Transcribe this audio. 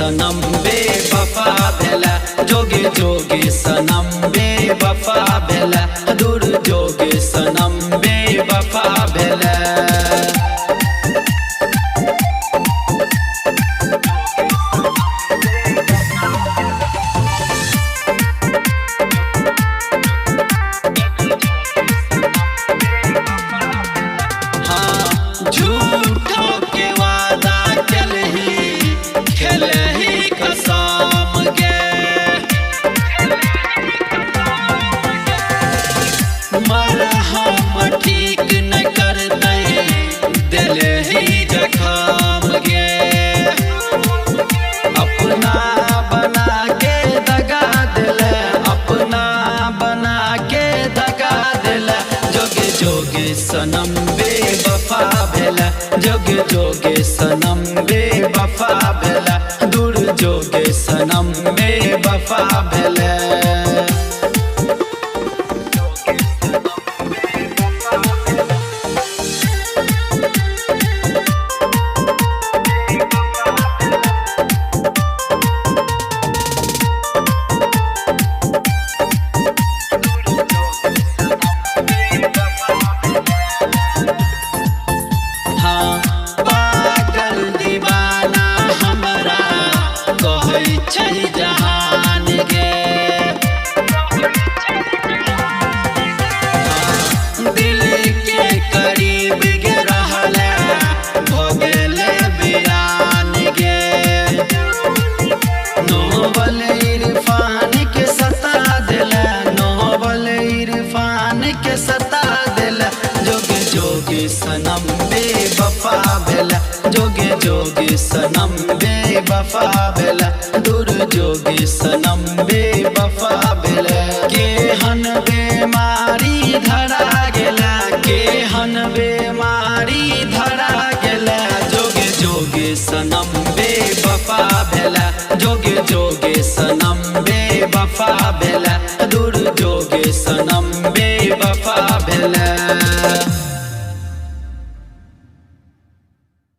सनम बेवफा भेला, जोगे जोगे सनम बेवफा भेला, दूर जोगे सनम बेवफा भेला। झूठो के वादा चलही खेलही कसम गे, मरहम ठीक न करते दिलही जखम गे। अपना बना के दगा दिल, अपना बना के दगा दिल, जोगे जोगे सनम बेवफा भेला, जोगे जोगे सनम बेवफा भेला, दूर जोगे सनम बेवफा भेला। जहान गे दिल के करीब गे रहले हो गेले वीरान गे। नोबल इरफान के सता दिल, नोबल इरफान के सता दिल, जोगे जोगे सनम बेवफा भेला, जोगे जोगे सनम बेवफा भेला, दूर जोगे सनम बेवफा भेला। केहन बेमारी धरा गेला, केहन बेमारी धरा गेला, जोगे जोगे सनम बेवफा भेला, जोगे जोगे सनम बेवफा भेला, दूर जोगे सनम बेवफा भेला।